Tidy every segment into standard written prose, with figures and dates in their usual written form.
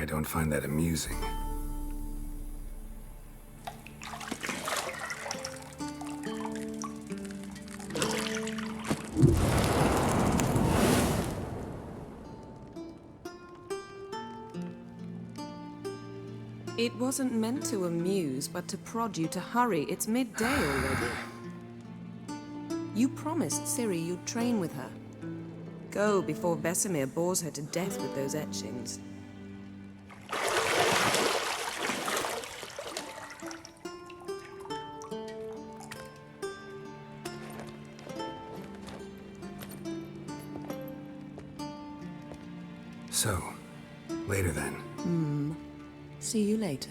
I don't find that amusing. It wasn't meant to amuse, but to prod you to hurry. It's midday already. You promised Ciri you'd train with her. Go before Vesemir bores her to death with those etchings. So, later then. See you later.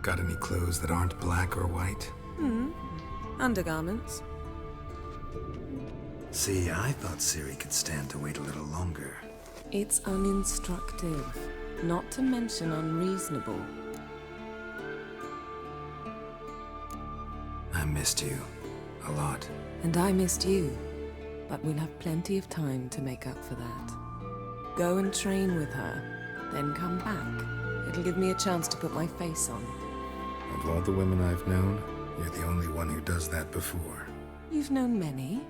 Got any clothes that aren't black or white? Undergarments. See, I thought Ciri could stand to wait a little longer. It's uninstructive, not to mention unreasonable. I missed you. A lot. And I missed you. But we'll have plenty of time to make up for that. Go and train with her, then come back. It'll give me a chance to put my face on. Of all the women I've known, you're the only one who does that before. You've known many.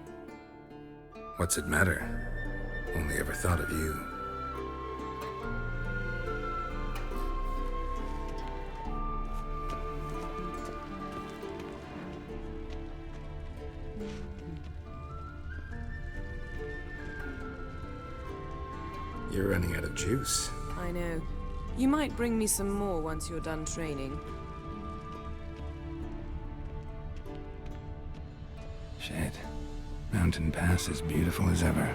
What's it matter? Only ever thought of you. You're running out of juice. I know. You might bring me some more once you're done training. Shit. Mountain Pass is beautiful as ever.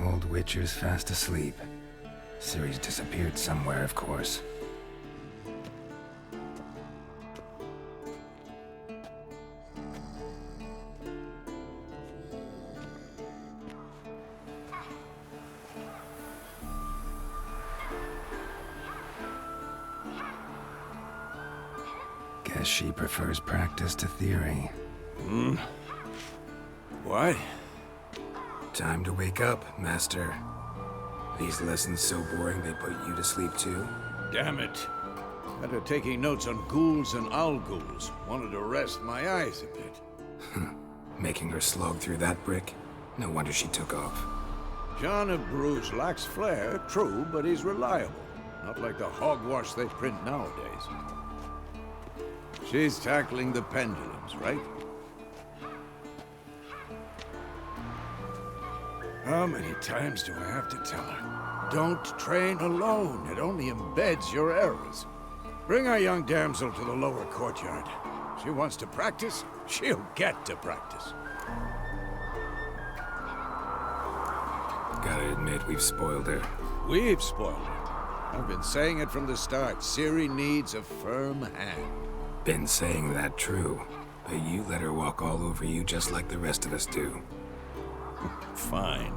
Old Witcher's fast asleep. Ciri's disappeared somewhere, of course. Guess she prefers practice to theory. What? Time to wake up, Master. These lessons so boring they put you to sleep too? Damn it. Got her taking notes on ghouls and owl ghouls. Wanted to rest my eyes a bit. Making her slog through that brick? No wonder she took off. John of Bruges lacks flair, true, but he's reliable. Not like the hogwash they print nowadays. She's tackling the pendulums, right? How many times do I have to tell her? Don't train alone. It only embeds your errors. Bring our young damsel to the lower courtyard. She wants to practice, she'll get to practice. Gotta admit, we've spoiled her. We've spoiled her. I've been saying it from the start. Ciri needs a firm hand. Been saying that true. But you let her walk all over you just like the rest of us do. Fine.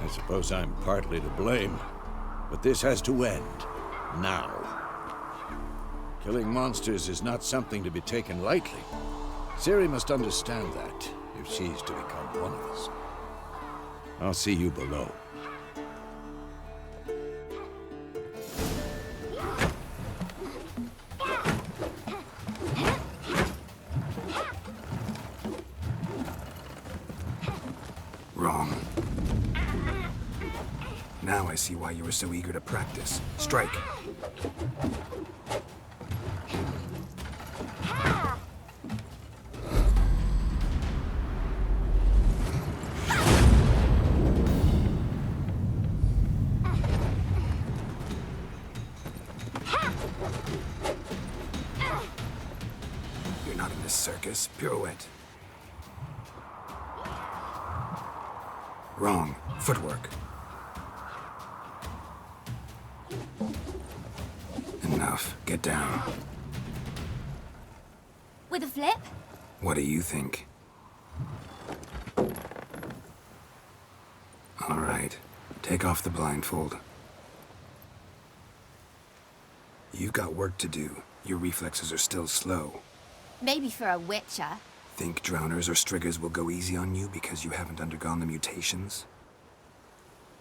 I suppose I'm partly to blame. But this has to end. Now. Killing monsters is not something to be taken lightly. Ciri must understand that, if she's to become one of us. I'll see you below. Wrong. Now I see why you were so eager to practice. Strike. You're not in this circus. Pirouette. Wrong. Footwork. Enough. Get down. With a flip? What do you think? All right. Take off the blindfold. You've got work to do. Your reflexes are still slow. Maybe for a witcher. Think drowners or striggers will go easy on you because you haven't undergone the mutations?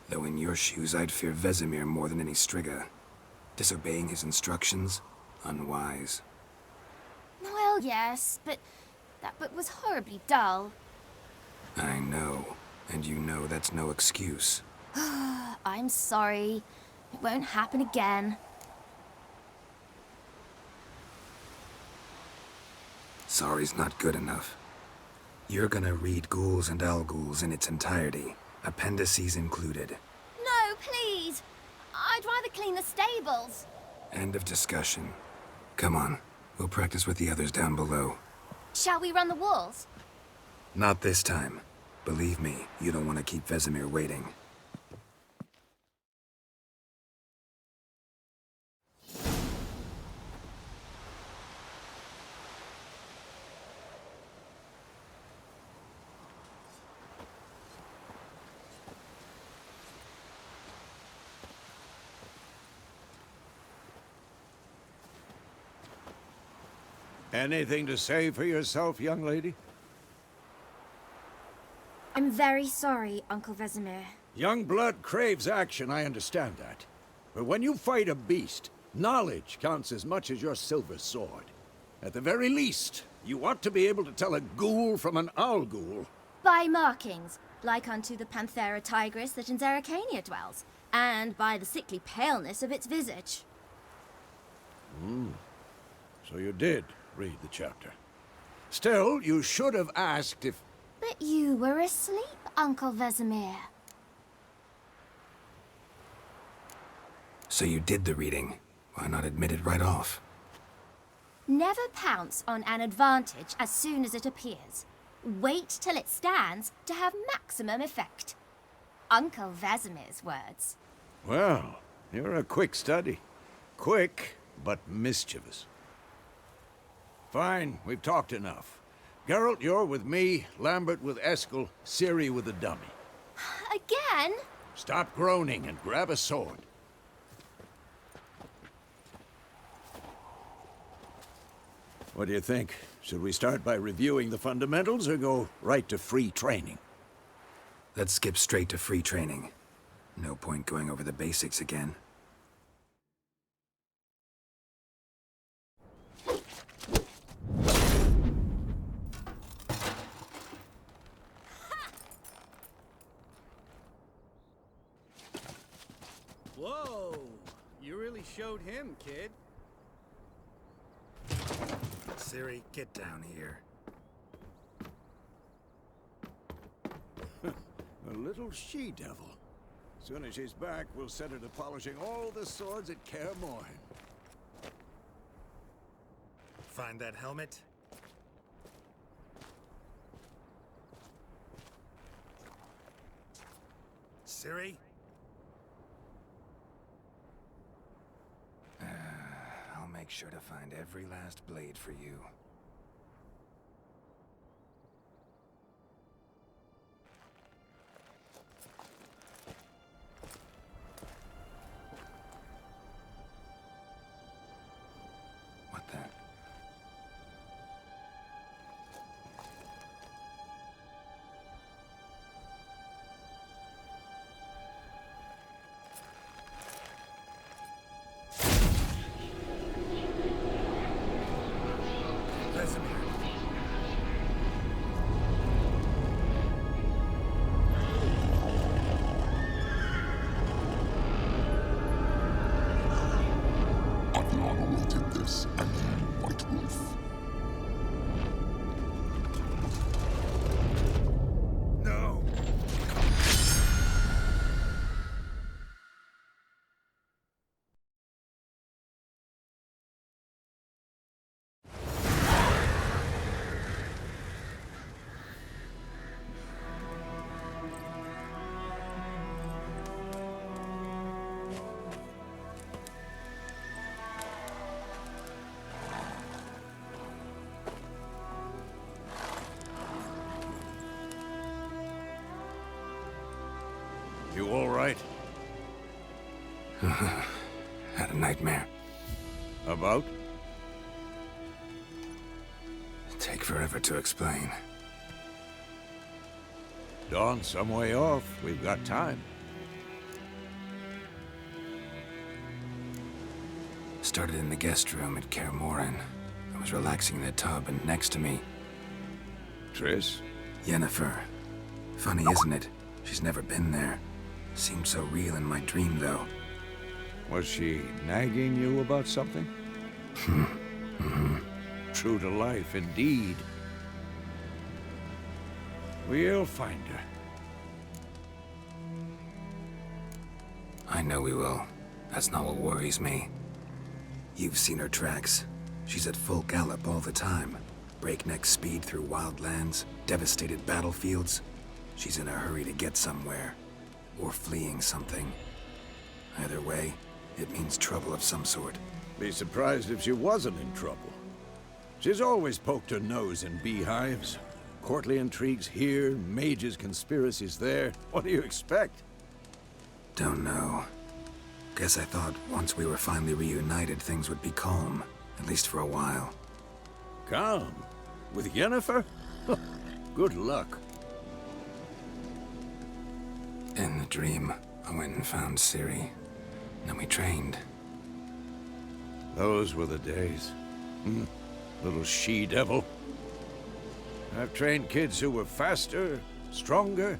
Though in your shoes, I'd fear Vesemir more than any strigger. Disobeying his instructions? Unwise. Well, yes, but that book was horribly dull. I know. And you know that's no excuse. I'm sorry. It won't happen again. Sorry's not good enough. You're gonna read Ghouls and Ghouls in its entirety, appendices included. No, please! I'd rather clean the stables. End of discussion. Come on, we'll practice with the others down below. Shall we run the walls? Not this time. Believe me, you don't want to keep Vesemir waiting. Anything to say for yourself, young lady? I'm very sorry, Uncle Vesemir. Young blood craves action, I understand that. But when you fight a beast, knowledge counts as much as your silver sword. At the very least, you ought to be able to tell a ghoul from an ghoul. By markings, like unto the Panthera tigris that in Zerrikania dwells, and by the sickly paleness of its visage. So you did read the chapter. Still, you should have asked if... But you were asleep, Uncle Vesemir. So you did the reading. Why not admit it right off? Never pounce on an advantage as soon as it appears. Wait till it stands to have maximum effect. Uncle Vesemir's words. Well, you're a quick study. Quick, but mischievous. Fine, we've talked enough. Geralt, you're with me, Lambert with Eskel, Ciri with the dummy. Again? Stop groaning and grab a sword. What do you think? Should we start by reviewing the fundamentals or go right to free training? Let's skip straight to free training. No point going over the basics again. Whoa! You really showed him, kid. Ciri, get down here. A little she-devil. Soon as she's back, we'll set her to polishing all the swords at Kaer Morhen. Find that helmet? Ciri? I'll make sure to find every last blade for you. What the? Vesemir. Adriana will take this, and you, White Wolf. No! You all right? Had a nightmare. About? Take forever to explain. Dawn's some way off. We've got time. Started in the guest room at Kaer Morhen. I was relaxing in the tub, and next to me, Triss? Yennefer. Funny, isn't it? She's never been there. Seemed so real in my dream, though. Was she nagging you about something? True to life, indeed. We'll find her. I know we will. That's not what worries me. You've seen her tracks. She's at full gallop all the time. Breakneck speed through wild lands, devastated battlefields. She's in a hurry to get somewhere. Or fleeing something. Either way, it means trouble of some sort. Be surprised if she wasn't in trouble. She's always poked her nose in beehives. Courtly intrigues here, mages' conspiracies there. What do you expect? Don't know. Guess I thought once we were finally reunited, things would be calm. At least for a while. Calm? With Yennefer? Good luck. In the dream, I went and found Ciri. Then we trained. Those were the days. Little she-devil. I've trained kids who were faster, stronger,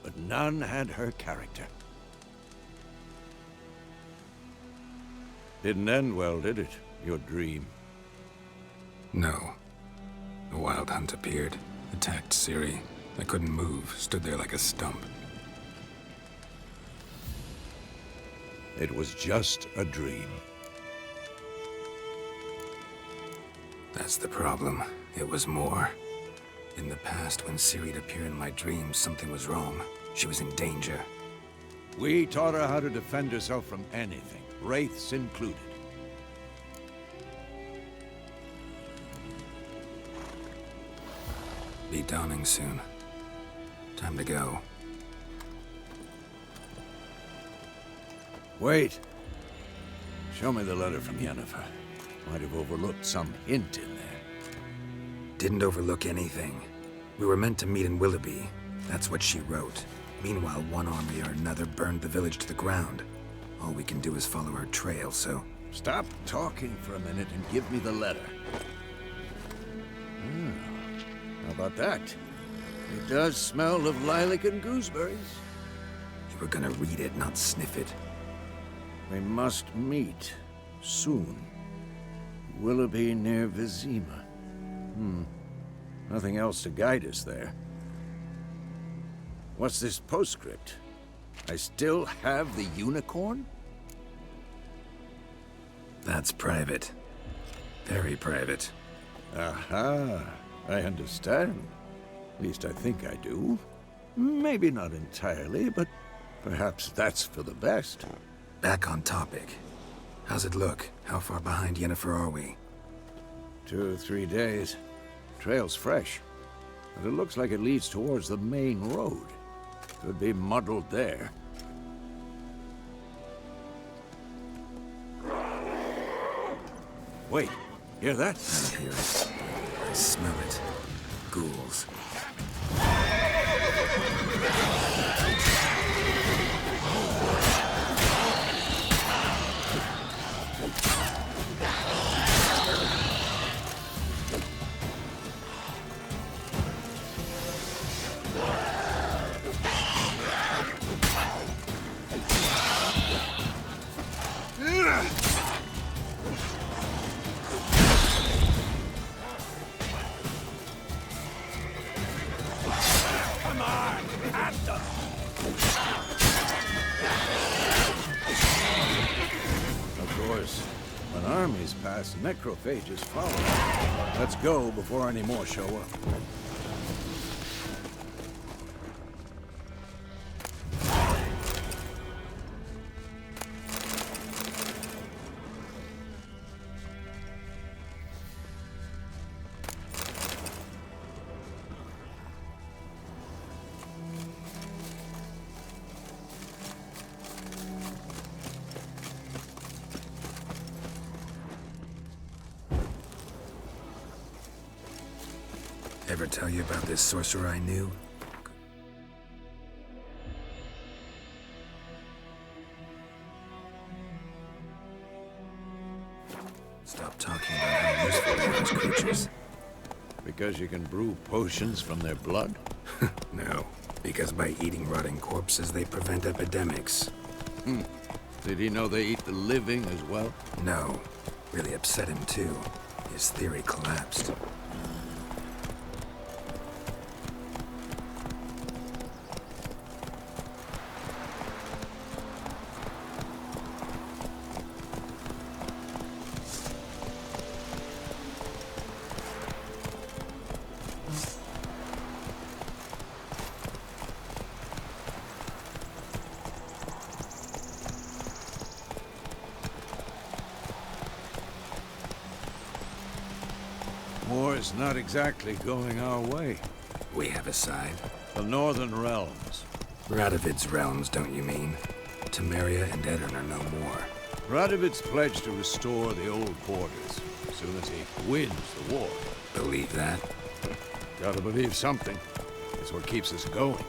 but none had her character. Didn't end well, did it? Your dream? No. The Wild Hunt appeared, attacked Ciri. I couldn't move, stood there like a stump. It was just a dream. That's the problem. It was more. In the past, when Ciri'd appear in my dreams, something was wrong. She was in danger. We taught her how to defend herself from anything, wraiths included. Be dawning soon. Time to go. Wait. Show me the letter from Yennefer. Might have overlooked some hint in there. Didn't overlook anything. We were meant to meet in Willoughby. That's what she wrote. Meanwhile, one army or another burned the village to the ground. All we can do is follow her trail, so... Stop talking for a minute and give me the letter. How about that? It does smell of lilac and gooseberries. You were gonna read it, not sniff it. We must meet. Soon. Willoughby near Vizima. Nothing else to guide us there. What's this postscript? I still have the unicorn? That's private. Very private. Aha, I understand. At least I think I do. Maybe not entirely, but perhaps that's for the best. Back on topic. How's it look? How far behind Yennefer are we? 2 or 3 days. Trail's fresh. But it looks like it leads towards the main road. Could be muddled there. Wait, hear that? I hear it. I smell it. Ghouls. Of course, when armies pass, necrophages follow. Let's go before any more show up. Ever tell you about this sorcerer I knew? Stop talking about how useful they are as creatures. Because you can brew potions from their blood? No, because by eating rotting corpses, they prevent epidemics. Did he know they eat the living as well? No, really upset him too. His theory collapsed. War's not exactly going our way. We have a side. The Northern Realms. Radovid's realms, don't you mean? Temeria and Edirn are no more. Radovid's pledged to restore the old borders as soon as he wins the war. Believe that? Gotta believe something. It's what keeps us going.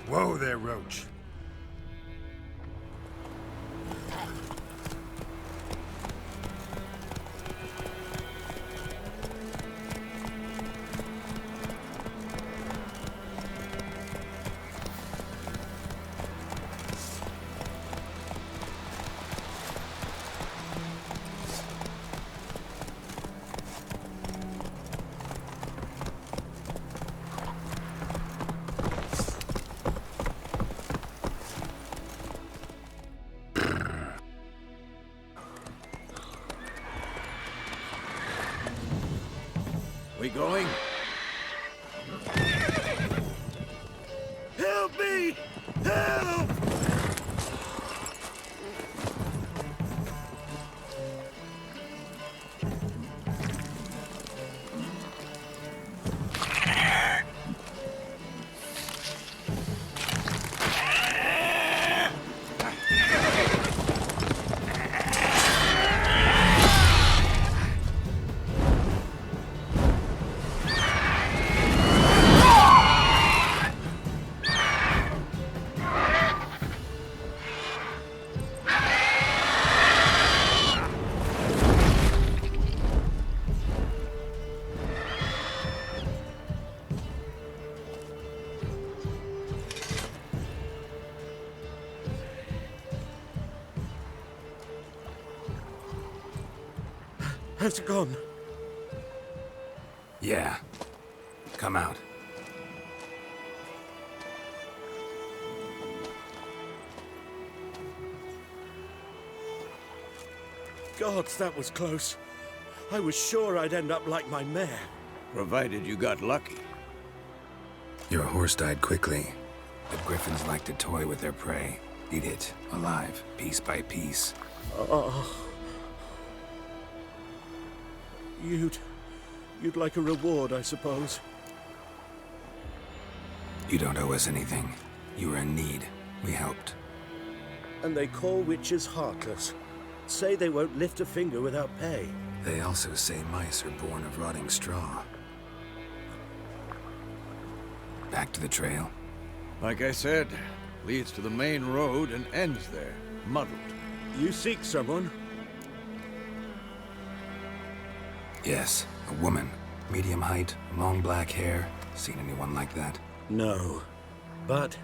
Whoa there, Roach. We going? Help me! Help! Has it gone? Yeah. Come out. Gods, that was close. I was sure I'd end up like my mare. Provided you got lucky. Your horse died quickly, but griffins like to toy with their prey. Eat it, alive, piece by piece. Oh. You'd like a reward, I suppose. You don't owe us anything. You were in need. We helped. And they call witches heartless. Say they won't lift a finger without pay. They also say mice are born of rotting straw. Back to the trail. Like I said, leads to the main road and ends there, muddled. You seek someone? Yes, a woman. Medium height, long black hair. Seen anyone like that? No. But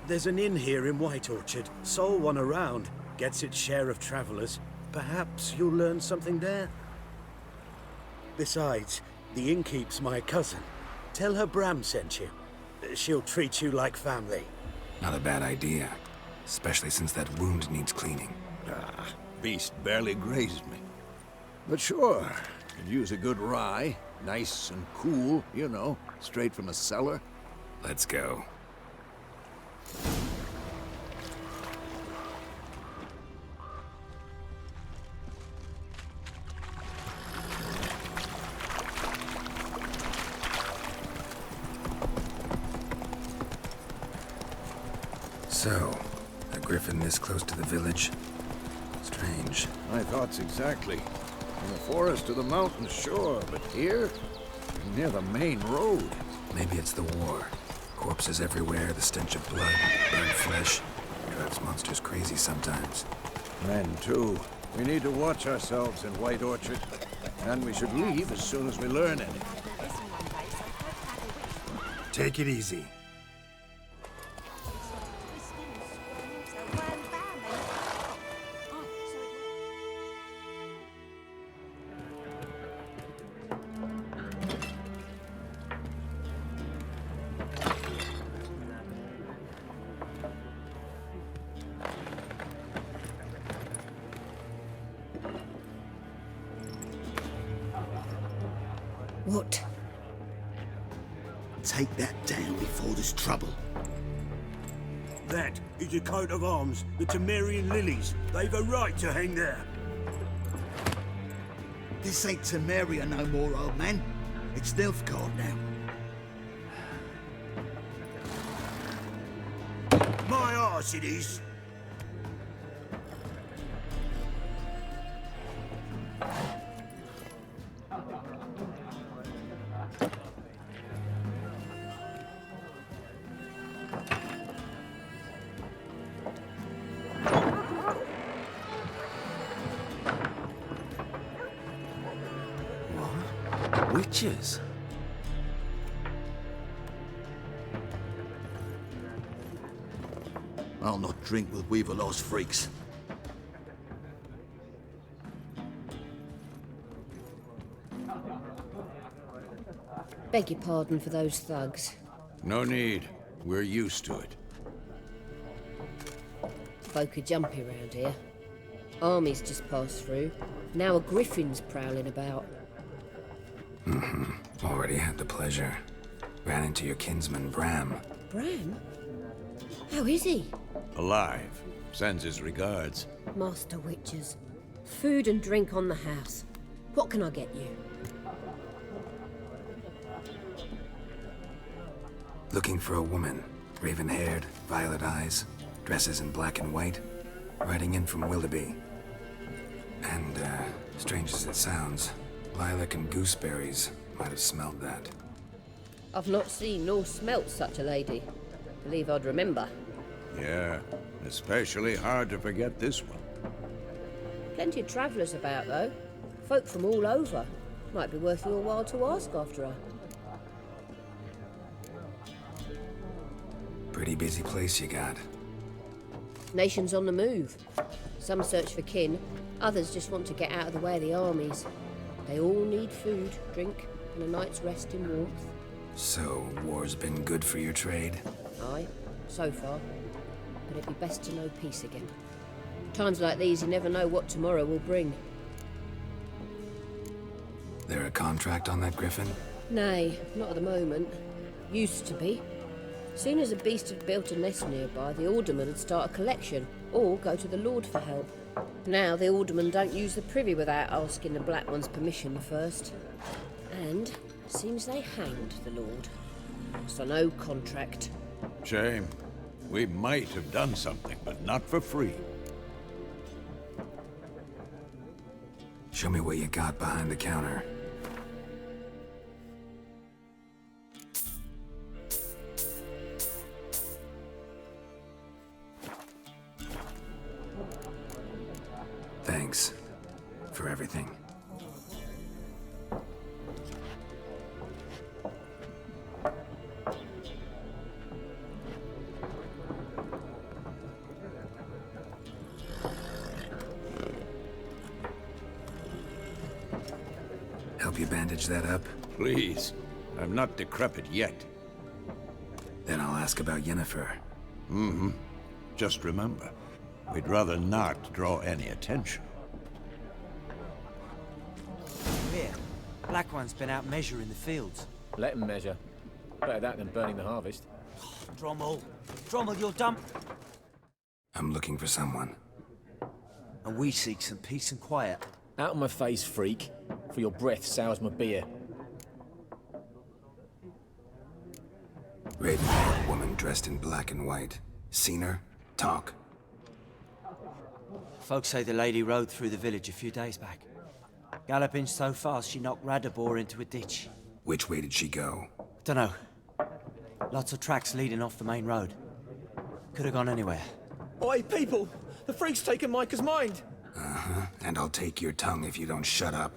there's an inn here in White Orchard. Sole one around. Gets its share of travelers. Perhaps you'll learn something there? Besides, the innkeep's my cousin. Tell her Bram sent you. She'll treat you like family. Not a bad idea. Especially since that wound needs cleaning. Beast barely grazed me. But sure, could use a good rye. Nice and cool, you know, straight from a cellar. Let's go. So, a griffin this close to the village? Strange. My thoughts exactly. From the forest to the mountains, sure, but here? Near the main road. Maybe it's the war. Corpses everywhere, the stench of blood, burnt flesh. Drives monsters crazy sometimes. Men, too. We need to watch ourselves in White Orchard. And we should leave as soon as we learn anything. Take it easy. What? Take that down before there's trouble. That is a coat of arms, the Temerian lilies. They've a right to hang there. This ain't Temeria no more, old man. It's Nilfgaard now. My arse it is. Witches? I'll not drink with Weaverlaw's freaks. Beg your pardon for those thugs. No need. We're used to it. Folk are jumpy round here. Armies just passed through. Now a griffin's prowling about. Already had the pleasure. Ran into your kinsman, Bram. Bram? How is he? Alive. Sends his regards. Master Witches. Food and drink on the house. What can I get you? Looking for a woman. Raven-haired, violet eyes, dresses in black and white. Riding in from Willoughby. And, strange as it sounds, Lilac and Gooseberries might have smelled that. I've not seen nor smelt such a lady. Believe I'd remember. Yeah, especially hard to forget this one. Plenty of travellers about, though. Folk from all over. Might be worth your while to ask after her. Pretty busy place you got. Nations on the move. Some search for kin, Others just want to get out of the way of the armies. They all need food, drink, and a night's rest in warmth. So, war's been good for your trade? Aye, so far. But it'd be best to know peace again. Times like these, you never know what tomorrow will bring. There a contract on that griffin? Nay, not at the moment. Used to be. Soon as a beast had built a nest nearby, the alderman would start a collection, or go to the Lord for help. Now the aldermen don't use the privy without asking the Black One's permission first. And seems they hanged the Lord. So no contract. Shame. We might have done something, but not for free. Show me what you got behind the counter. Thanks for everything. Help you bandage that up? Please. I'm not decrepit yet. Then I'll ask about Yennefer. Mm-hmm. Just remember, we'd rather not draw any attention. Here, Black One's been out measuring the fields. Let him measure. Better that than burning the harvest. Drommel, you're dumb. I'm looking for someone. And we seek some peace and quiet. Out of my face, freak. For your breath sours my beer. Raven-haired woman dressed in black and white. Seen her? Talk. Folks say the lady rode through the village a few days back. Galloping so fast she knocked Radabor into a ditch. Which way did she go? Dunno. Lots of tracks leading off the main road. Could have gone anywhere. Oi, people! The freak's taken Micah's mind! Uh-huh. And I'll take your tongue if you don't shut up.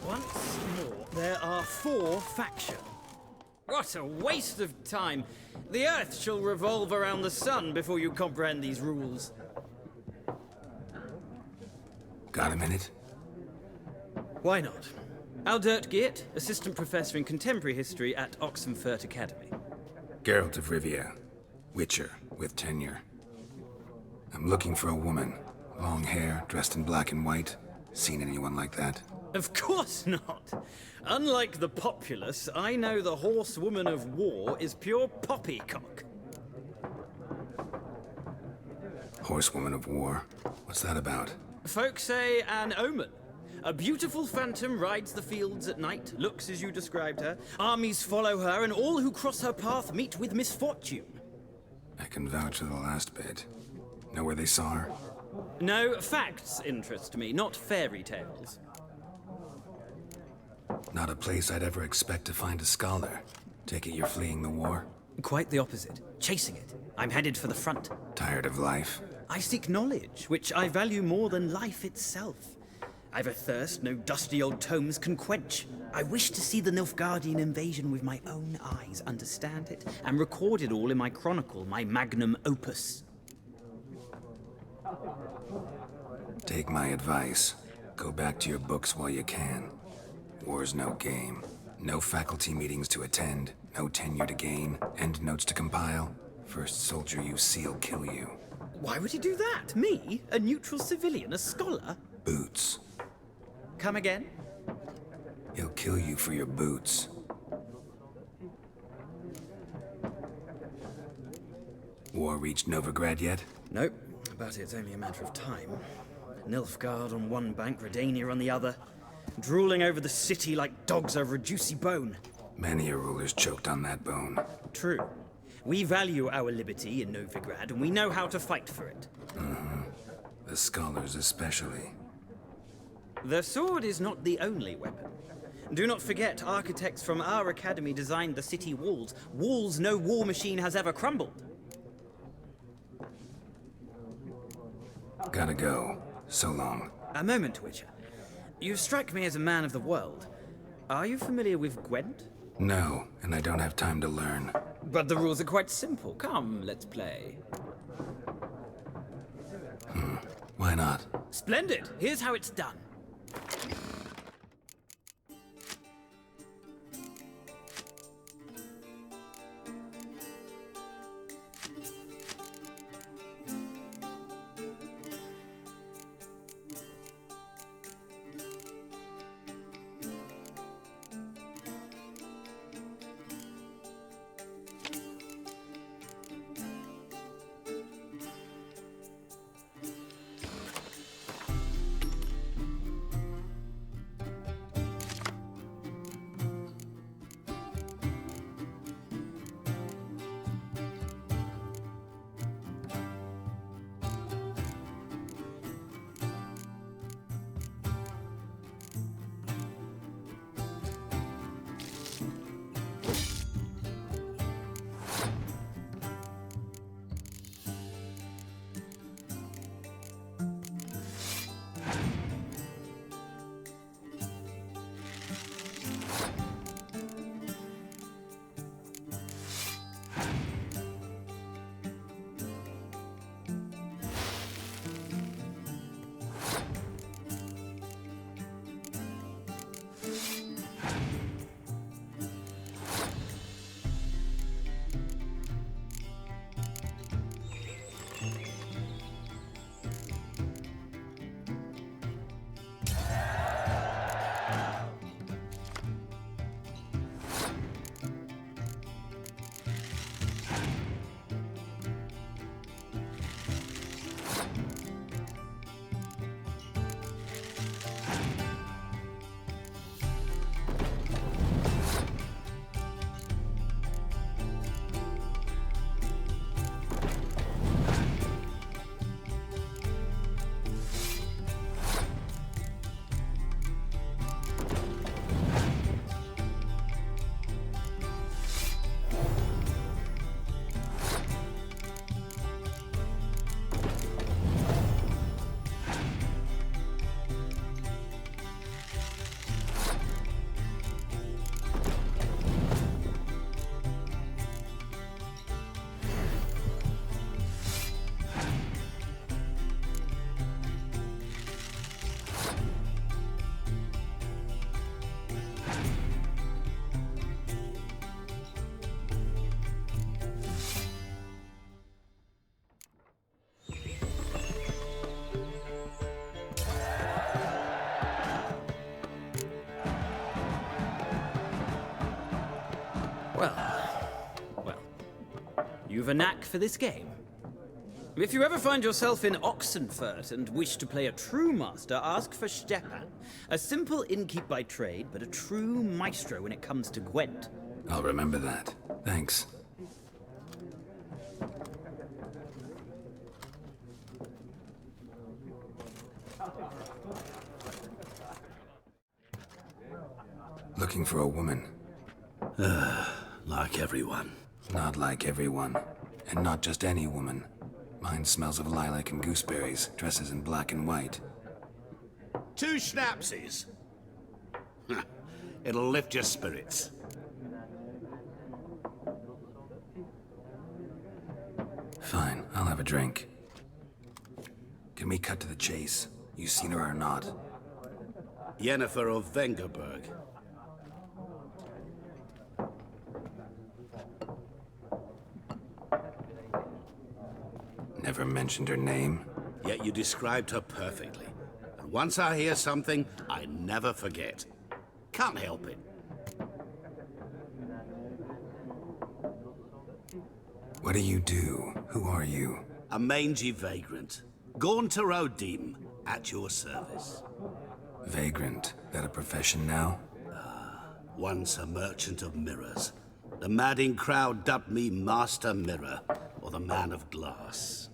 Once more, there are 4 factions. What a waste of time! The Earth shall revolve around the sun before you comprehend these rules. Got a minute? Why not? Aldert Geert, Assistant Professor in Contemporary History at Oxenfurt Academy. Geralt of Rivia. Witcher, with tenure. I'm looking for a woman. Long hair, dressed in black and white. Seen anyone like that? Of course not! Unlike the populace, I know the horsewoman of war is pure poppycock. Horsewoman of war? What's that about? Folks say an omen. A beautiful phantom rides the fields at night, looks as you described her. Armies follow her, and all who cross her path meet with misfortune. I can vouch for the last bit. Know where they saw her? No, facts interest me, not fairy tales. Not a place I'd ever expect to find a scholar. Take it you're fleeing the war? Quite the opposite. Chasing it. I'm headed for the front. Tired of life? I seek knowledge, which I value more than life itself. I've a thirst no dusty old tomes can quench. I wish to see the Nilfgaardian invasion with my own eyes, understand it, and record it all in my chronicle, my magnum opus. Take my advice. Go back to your books while you can. War's no game. No faculty meetings to attend, no tenure to gain, end notes to compile. First soldier you see'll kill you. Why would he do that? Me? A neutral civilian? A scholar? Boots. Come again? He'll kill you for your boots. War reached Novigrad yet? Nope, but it's only a matter of time. Nilfgaard on one bank, Redania on the other. Drooling over the city like dogs over a juicy bone. Many a ruler's choked on that bone. True. We value our liberty in Novigrad, and we know how to fight for it. Mm-hmm. The scholars especially. The sword is not the only weapon. Do not forget, architects from our academy designed the city walls. Walls no war machine has ever crumbled. Gotta go. So long. A moment, Witcher. You strike me as a man of the world. Are you familiar with Gwent? No, and I don't have time to learn. But the rules are quite simple. Come, let's play. Why not? Splendid! Here's how it's done. Well, you've a knack for this game. If you ever find yourself in Oxenfurt and wish to play a true master, ask for Stepan. A simple innkeep by trade, but a true maestro when it comes to Gwent. I'll remember that. Thanks. Looking for a woman. Like everyone. Not like everyone. And not just any woman. Mine smells of lilac and gooseberries, dresses in black and white. 2 schnapsies. It'll lift your spirits. Fine, I'll have a drink. Can we cut to the chase? You seen her or not? Yennefer of Vengerberg. Never mentioned her name. Yet you described her perfectly. And once I hear something, I never forget. Can't help it. What do you do? Who are you? A mangy vagrant. Gaunter Odim, at your service. Vagrant. That a profession now? Once a merchant of mirrors. The madding crowd dubbed me Master Mirror, or the Man of Glass.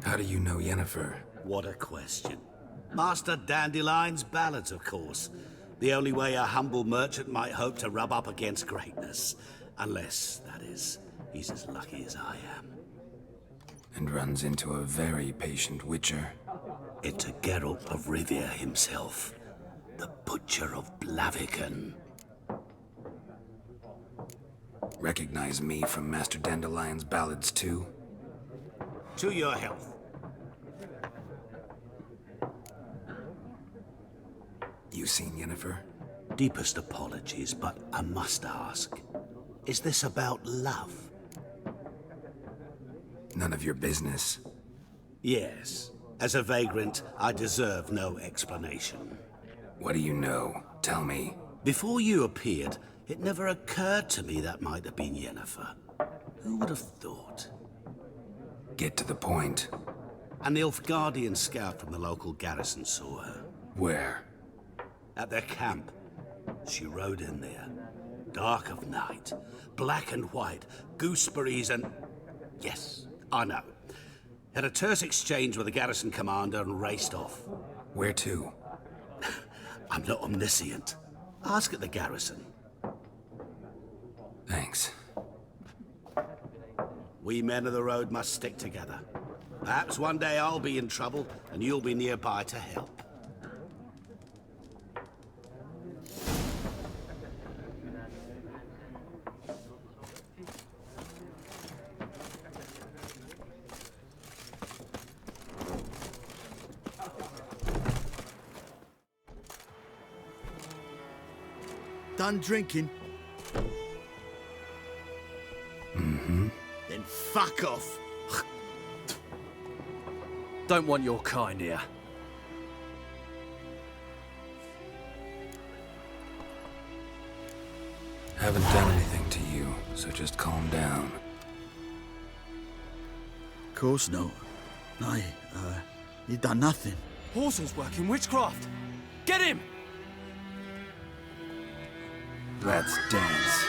How do you know Yennefer? What a question. Master Dandelion's ballads, of course. The only way a humble merchant might hope to rub up against greatness. Unless, that is, he's as lucky as I am. And runs into a very patient witcher. It's a Geralt of Rivia himself, the Butcher of Blaviken. Recognize me from Master Dandelion's ballads too? To your health. You seen Yennefer? Deepest apologies, but I must ask. Is this about love? None of your business. Yes. As a vagrant, I deserve no explanation. What do you know? Tell me. Before you appeared, it never occurred to me that might have been Yennefer. Who would have thought? Get to the point. An Nilfgaardian scout from the local garrison saw her. Where? At their camp. She rode in there. Dark of night. Black and white. Gooseberries and... Yes, I know. Had a terse exchange with the garrison commander and raced off. Where to? I'm not omniscient. Ask at the garrison. Thanks. We men of the road must stick together. Perhaps one day I'll be in trouble and you'll be nearby to help. Done drinking? Mm-hmm. Then fuck off. Don't want your kind here. Haven't done anything to you, so just calm down. Of course not. No, you done nothing. Horses working witchcraft. Get him! Let's dance.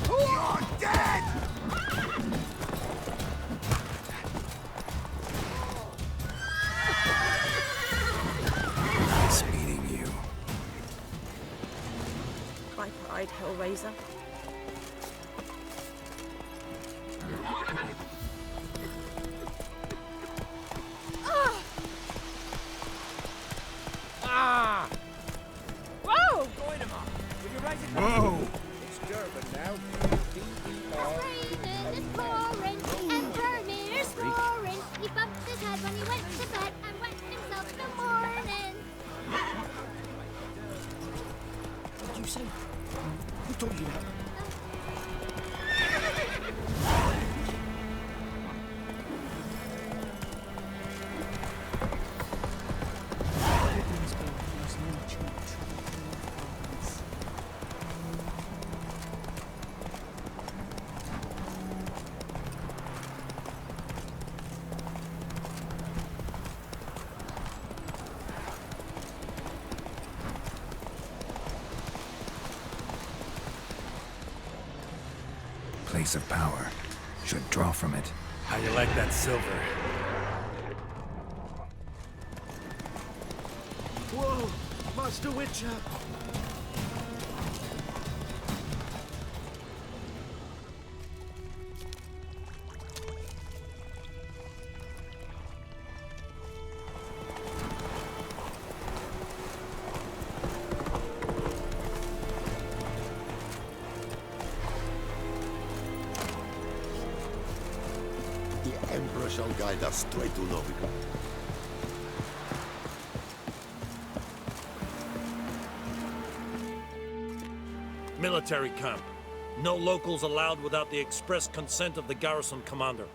You're dead! Nice meeting you. I cried, Hellraiser. Whoa! It's raining, it's pouring, and Vermeer's snoring. He bumped his head when he went to bed and wet himself in the morning. What did you say? Who told you that? Place of power. Should draw from it. How you like that silver? Whoa! Master Witcher! The Emperor shall guide us straight to Novigrad. Military camp. No locals allowed without the express consent of the garrison commander.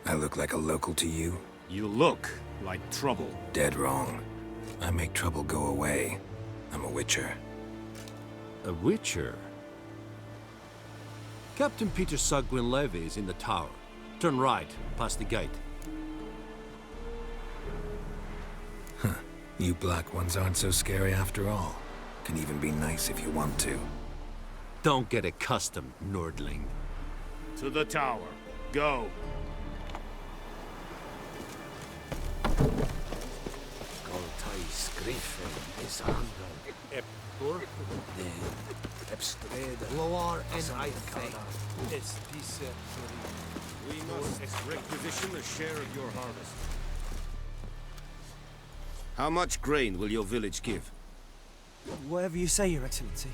I look like a local to you? You look like trouble. Dead wrong. I make trouble go away. I'm a witcher. A witcher? Captain Peter Sagwin Levy is in the tower. Turn right, past the gate. Huh. You black ones aren't so scary after all. Can even be nice if you want to. Don't get accustomed, Nordling. To the tower. Go. Got tight. Griffin is hunger. Eptor? Lower and I think. We must requisition a share of your harvest. How much grain will your village give? Whatever you say, Your Excellency.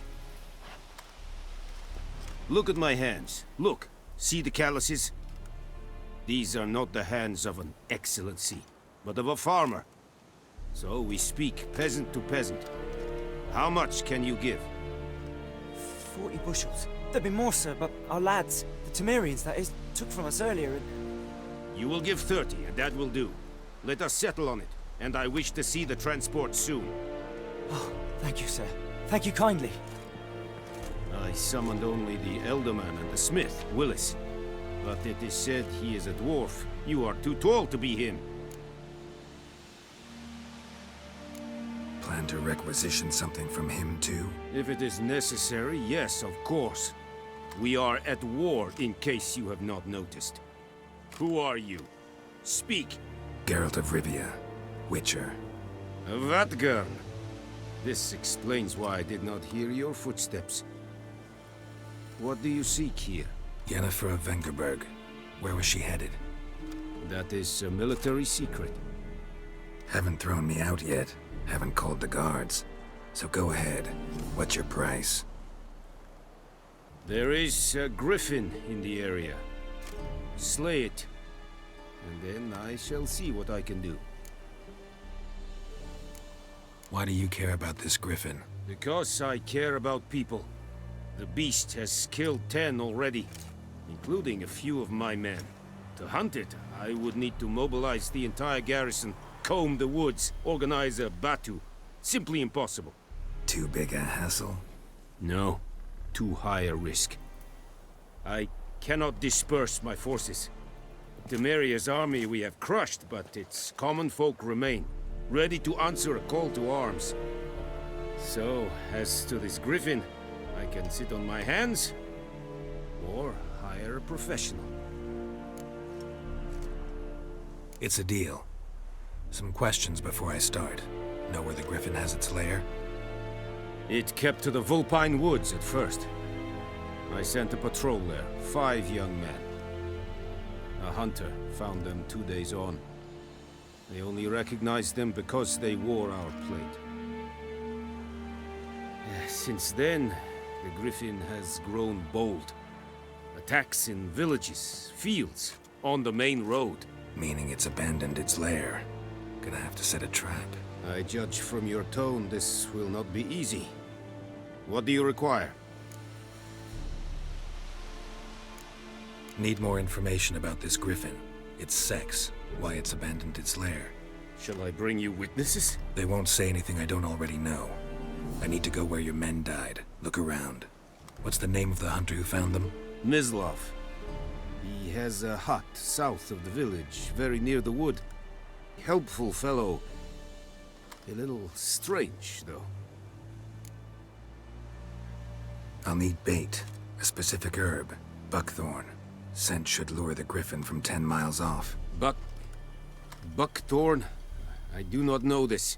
Look at my hands. Look. See the calluses? These are not the hands of an excellency, but of a farmer. So we speak peasant to peasant. How much can you give? 40 bushels. There'd be more, sir, but our lads, the Temerians, that is, took from us earlier and... You will give 30, and that will do. Let us settle on it, and I wish to see the transport soon. Oh, thank you, sir. Thank you kindly. I summoned only the Elderman and the smith, Willis. But it is said he is a dwarf. You are too tall to be him. Plan to requisition something from him, too? If it is necessary, yes, of course. We are at war, in case you have not noticed. Who are you? Speak. Geralt of Rivia, Witcher. Vatgern. This explains why I did not hear your footsteps. What do you seek here? Yennefer of Vengerberg. Where was she headed? That is a military secret. Haven't thrown me out yet. Haven't called the guards. So go ahead. What's your price? There is a griffin in the area. Slay it. And then I shall see what I can do. Why do you care about this griffin? Because I care about people. The beast has killed 10 already, including a few of my men. To hunt it, I would need to mobilize the entire garrison, comb the woods, organize a batu. Simply impossible. Too big a hassle? No, too high a risk. I cannot disperse my forces. Temeria's army we have crushed, but its common folk remain, ready to answer a call to arms. So, as to this griffin, I can sit on my hands, or hire a professional. It's a deal. Some questions before I start. Know where the griffin has its lair? It kept to the Vulpine Woods at first. I sent a patrol there, 5 young men. A hunter found them 2 days on. They only recognized them because they wore our plate. Since then, the griffin has grown bold. Attacks in villages, fields, on the main road. Meaning it's abandoned its lair. Gonna have to set a trap. I judge from your tone this will not be easy. What do you require? Need more information about this griffin. Its sex, why it's abandoned its lair. Shall I bring you witnesses? They won't say anything I don't already know. I need to go where your men died. Look around. What's the name of the hunter who found them? Mislav. He has a hut south of the village, very near the wood. Helpful fellow. A little strange, though. I'll need bait. A specific herb. Buckthorn. Scent should lure the griffin from 10 miles off. Buckthorn? I do not know this.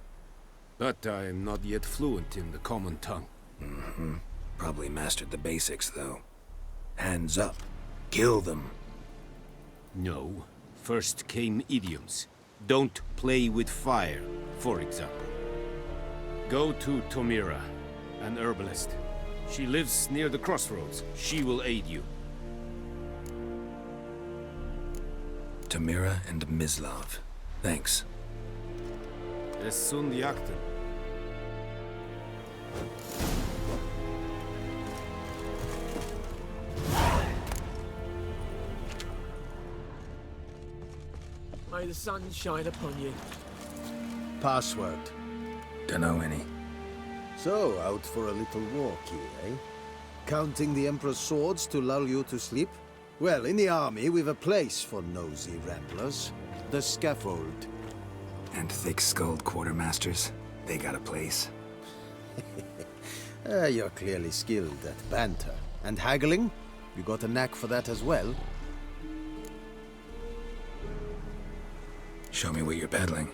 But I am not yet fluent in the common tongue. Mm-hmm. Probably mastered the basics, though. Hands up. Kill them. No. First came idioms. Don't play with fire, for example. Go to Tomira, an herbalist. She lives near the crossroads. She will aid you. Tomira and Mislav. Thanks. Es sunt jakten. May the sun shine upon you. Password. Dunno any. So, out for a little walk here, eh? Counting the Emperor's swords to lull you to sleep? Well, in the army, we've a place for nosy ramblers. The scaffold. And thick-skulled quartermasters? They got a place. You're clearly skilled at banter. And haggling? You got a knack for that as well? Show me what you're peddling.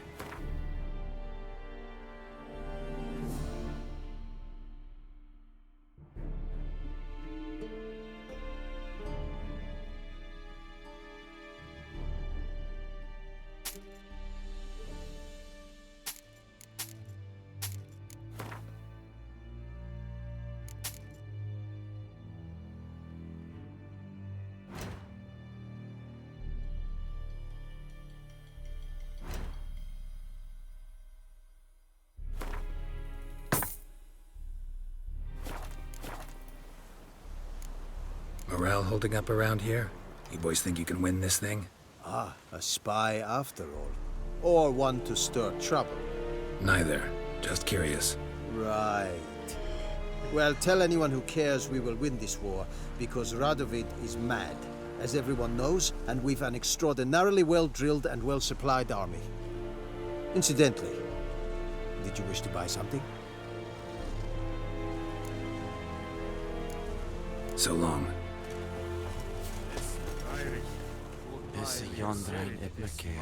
morale holding up around here? You boys think you can win this thing? Ah, a spy after all. Or one to stir trouble. Neither. Just curious. Right. Well, tell anyone who cares we will win this war, because Radovid is mad, as everyone knows, and we've an extraordinarily well-drilled and well-supplied army. Incidentally, did you wish to buy something? So long. Is yonder ein eplakeer.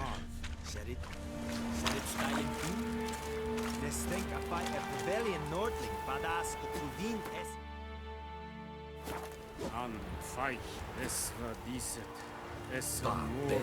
An feich, es war dieses, es war nur